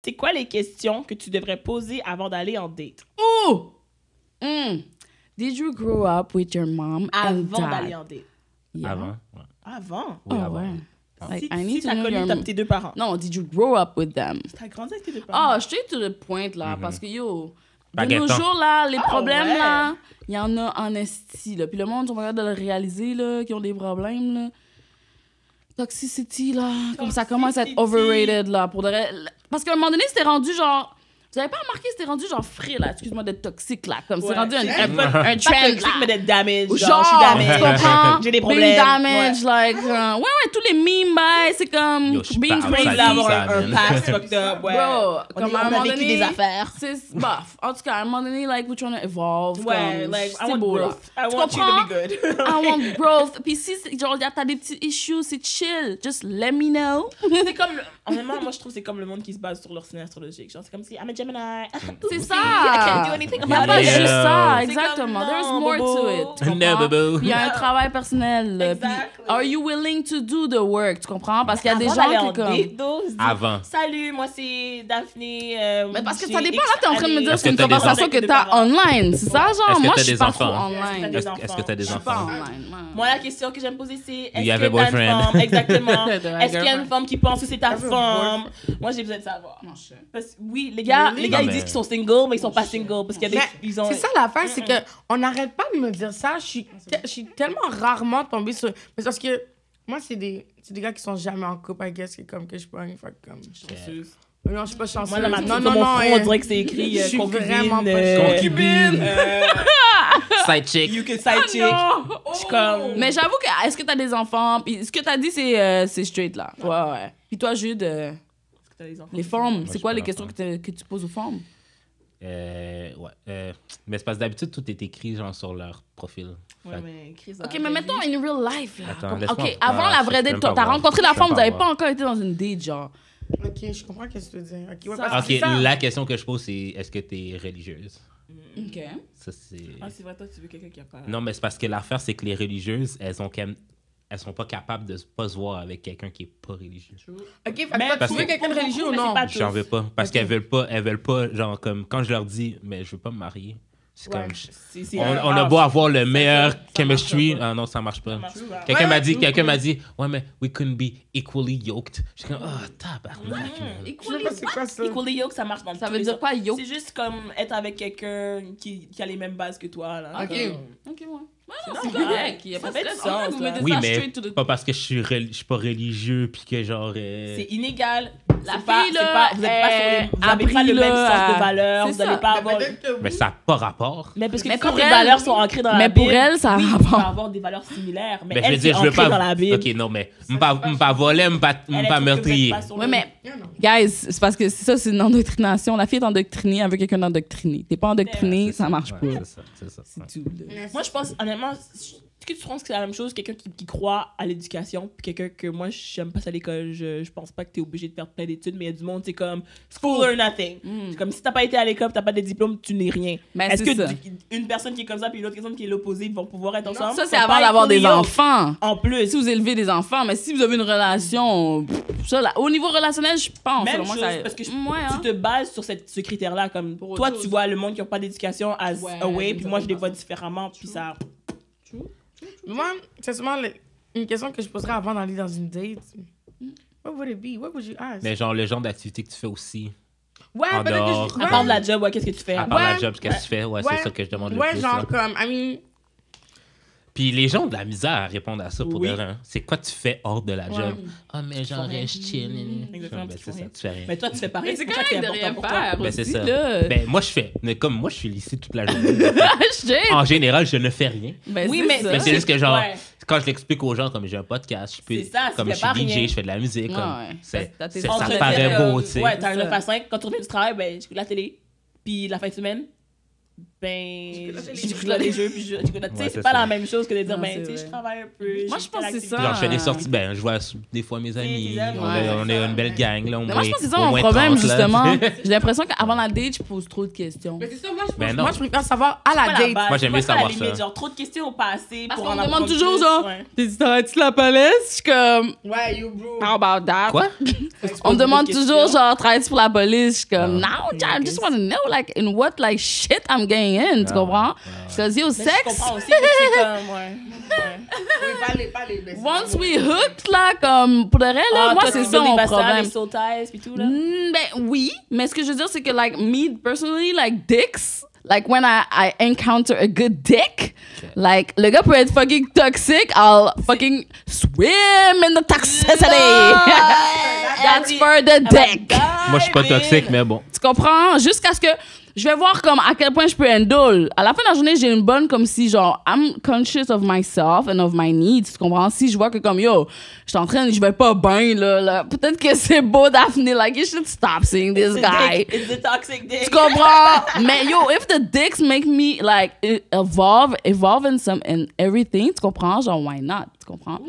c'est quoi les questions que tu devrais poser avant d'aller en date? Ooh! Did you grow up with your mom and dad? Avant d'aller en date. Yeah. Avant. Ouais. Avant? Oui, Oh, avant. ouais. Like, I Si need to t'as know connu your... tes deux parents. Non, did you grow up with them? T'as grandi avec tes deux parents. Ah, straight to the point, là, parce que, yo, de Baguette, nos hein. jours, là, les problèmes, ouais. là, il y en a en esti, là. Puis le monde, on va regarder de le réaliser, là, qui ont des problèmes, là. Toxicity, là, comme ça commence à être overrated, là, pour de vrai. Parce qu'à un moment donné, c'était rendu, genre... Vous avez pas remarqué, c'était rendu genre frais, là, excuse-moi, d'être toxique, là. Comme c'est rendu un trend, Pas toxique, là. mais d'être damage. Genre, je suis damage. tu comprends? J'ai des Being problèmes. damaged, like... ouais, tous les memes, bye, c'est comme... Yo, je suis being pas crazy. outside Il avoir ça, un man. pass fucked up, ouais. Bro, On comme à un a moment vécu donné, des affaires. c'est bof. En tout cas, à un moment donné, like, we're trying to evolve. Ouais, comme, like, I c'est want beau, là. growth. I Tu want you comprends? to be good. I want growth. Puis si, genre, t'as des petits issues, c'est chill. Just let me know. C'est comme, honnêtement, moi je trouve que c'est comme le monde qui se base sur leur signe astrologique. Genre, c'est comme si I'm a Gemini. C'est ça. I can't do anything Il n'y a about pas it. juste ça, C'est exactement. comme, There's non, more bobo. to it. Tu No, comprends? bobo. Puis il y a un travail personnel. là. Puis, Exactly. are you willing to do the work? Tu comprends? Parce qu'il y a des Avant gens d'aller en qui comme... date, though, se dire, Avant. Salut, moi c'est Daphné. Mais parce que j'ai ça dépend, X là, t'es en train de me années. dire Est-ce c'est que une t'as des conversation enfants? que t'as online. C'est ça, genre? Est-ce que Moi, t'as je suis des pas trop enfants? online. Des Est-ce que t'as des Je suis pas enfants? online. ouais. Moi, la question que j'aime poser, c'est est-ce You have a que t'as une boyfriend? femme? Exactement. T'as un Est-ce qu'il y a girlfriend? une femme qui pense que c'est ta Have a femme? Moi, j'ai besoin de savoir. Non, je sais. Parce que, oui, les gars, Really? les gars Non, ils mais- disent qu'ils sont single, mais ils sont pas single. Parce qu'il y a des. Mais Ils ont... c'est ça l'affaire, c'est que on n'arrête pas de me dire ça. Je suis tellement rarement tombée sur. Mais c'est parce que moi, c'est des gars qui sont jamais en couple, I guess, comme que je pogne. Fait que comme. Chanceuse. Non, je suis pas chanceuse. Moi, dans ma non, sur mon front, on hein. dirait que c'est écrit Je suis concubine. vraiment pas Concubine. Side chick. You can side chick. Je suis comme. Mais j'avoue que, est-ce que t'as des enfants? Puis ce que t'as dit, c'est straight, là. Ouais. Puis toi, Jude, T'as des enfants? les femmes, c'est j'ai quoi pas les d'enfants. questions que tu poses aux femmes? Ouais. Mais c'est parce que d'habitude, tout est écrit genre sur leur profil. Ouais, mais Chris. Ok, mais mettons in real life, là. Attends, Comme- laisse-moi ok, voir. avant la Je vraie peux date, même pas t'as voir. rencontré la Je peux femme, vous pas avez voir. pas encore été dans une date, genre. Ok, je comprends ce que tu veux dire. Ok, ouais, Ça- parce que Ok, c'est ça. la question que je pose, c'est est-ce que t'es religieuse? Ok. Ça, c'est... Ah, c'est vrai, toi, tu veux quelqu'un qui a pas. Non, mais c'est parce que l'affaire, c'est que les religieuses, elles sont pas capables de pas se voir avec quelqu'un qui est pas religieux. Ok, fait que Mais toi, parce tu veux que- quelqu'un de religieux ou Mais non? c'est pas J'en veux pas. Parce qu'elles veulent pas, genre, comme, quand je leur dis, mais je veux pas me marier, c'est Ouais, comme, c'est on un a house. beau avoir le meilleur ça chemistry. marche pas. Ah non, ça marche pas. Ça marche pas. Quelqu'un m'a dit, ouais, mais we couldn't be equally yoked. Je suis comme, oh, tabarnak, man. Je sais pas c'est quoi ça. Equally yoke, ça marche dans Ça tous veut les dire sens. quoi, yoke? C'est juste comme être avec quelqu'un qui a les mêmes bases que toi. Là. Ok. Ok, ouais. Non, C'est c'est normal. correct. Il y a Ça pas de fait du stress. En vrai, sens, vous là. mettez Oui, ça mais straight to the... pas parce que je suis pas religieux, puis que genre... C'est inégal. La C'est pas- fille, c'est là, pas- vous n'êtes pas sur les, vous avez pas le même sens de valeur. c'est Vous n'allez ça. pas avoir. Mais ça n'a pas rapport. Mais parce que Mais quand pour tes elle- valeurs sont ancrées dans la mais Bible, pour elle, ça a oui, tu rapport. vas avoir des valeurs similaires. Mais Mais je elle, veux dire, c'est je veux ancré pas... dans la Bible. Ok, non, mais m'pas voler, m'pas Elle, elle trouve que vous êtes meurtrier. pas sur le- Ouais, mais, guys, c'est parce que ça, c'est une endoctrination. La fille est endoctrinée avec quelqu'un d'endoctriné. T'es pas endoctriné, ça marche Ouais, pas. c'est ça. C'est Ouais. tout, là. Moi, je pense, honnêtement, est-ce que tu penses que c'est la même chose, quelqu'un qui croit à l'éducation, puis quelqu'un que moi, j'aime pas ça à l'école, je pense pas que t'es obligé de faire plein d'études, mais il y a du monde, c'est comme school or nothing. C'est comme si t'as pas été à l'école, t'as pas de diplôme, tu n'es rien. Ben, Est-ce c'est que ça. une personne qui est comme ça, puis une autre personne qui est l'opposé, ils vont pouvoir être ensemble? Ça, c'est Ils sont avant pas d'avoir des equally yoked. enfants. En plus, Si vous élevez des enfants, mais si vous avez une relation, ça, là, au niveau relationnel, je pense. même selon chose, moi, ça... parce que Ouais, hein. tu te bases sur ce critère-là, comme Pour toi, autre tu chose. vois le monde qui n'a pas d'éducation as Ouais, a way, nous puis avons moi, je les pas vois ça. différemment, puis ça... Moi, c'est souvent une question que je poserais avant d'aller dans une date. What would it be? What would you ask? Mais genre, le genre d'activité que tu fais aussi. Ouais, en peut-être dehors. que je... À part de la job, ouais, qu'est-ce que tu fais? À part la Ouais. job, qu'est-ce que tu fais? Ouais, c'est ça que je demande le Ouais, plus. genre là. comme, I mean... Puis les gens ont de la misère à répondre à ça pour Oui. de vrai. hein. C'est quoi tu fais hors de la Ouais. job? Ah, mais genre, rien. reste chill. Exactement, Ben, parce c'est qu'ils ça, font tu fais rien. Mais toi, tu fais pareil, Mais c'est pour ça que correct de important rien pour toi. faire Ben, c'est aussi, ça. là. Ben, moi, je fais. Mais comme moi, je suis ici toute la journée. Shit. En général, je ne fais rien. Ben, Oui, c'est mais- ça. Mais c'est juste que, genre, Ouais. quand je l'explique aux gens, comme j'ai un podcast, je peux. C'est ça, comme tu je fais pas suis DJ, rien. je fais de la musique. Comme, Ouais. T'as tes ça autres me choses. paraît beau, tu sais. Ouais, t'as un C'est 9 à 5. Quand tu reviens du travail, ben, j'écoute la télé. Puis la fin de semaine, ben, j'écoute là les jeux, puis j'écoute là. Tu sais, Ouais, c'est pas ça. la même chose que de dire, Non, ben, c'est tu sais, vrai. je travaille un peu. Moi, j'ai je pense telle que c'est ça. activité. Genre, je fais des sorties, ben, je vois des fois mes amis. tes amis, On est une belle gang, là. Mais moi, je pense que c'est ça mon problème, justement. J'ai l'impression qu'avant la date, je pose trop de questions. Mais c'est ça, moi, Ben non. moi, je préfère savoir à C'est pas la la date. base. Moi, j'aime mieux C'est pas la savoir limite, ça. genre, trop de questions au passé Parce pour qu'on en me demande apprendre toujours, plus, genre, ouais. t'es-tu la police? Je suis comme, Ouais, you bro. how about that? Quoi? On me demande Beaucoup de toujours, questions. genre, travailles-tu pour la police? Je suis comme, Ah. no, I just want to know, like, in what, like, shit I'm getting in, tu comprends? Because, yo, Mais sex, je comprends aussi que c'est comme, ouais. Oui, pas les best. once we hooked, là, comme, pour de vrai, là, moi, toi, c'est tu ça veux mon les passages, problème. les soul ties, puis tout, là. Ben oui, mais ce que je veux dire, c'est que, like, me, personally, like, dicks, like, when I encounter a good dick, like, le gars peut être fucking toxic, I'll fucking swim in the toxicity. That's for the dick. Moi, je suis pas toxique, mais bon. Tu comprends? Jusqu'à ce que je vais voir comme à quel point je peux handle. À la fin de la journée, j'ai une bonne comme si genre I'm conscious of myself and of my needs. Tu comprends? Si je vois que comme yo, je vais pas bien là. Peut-être que c'est beau Daphne, like you should stop seeing this guy. It's the toxic dick. Tu comprends? Mais yo, if the dicks make me like evolve in everything, tu comprends? Genre why not? Tu comprends?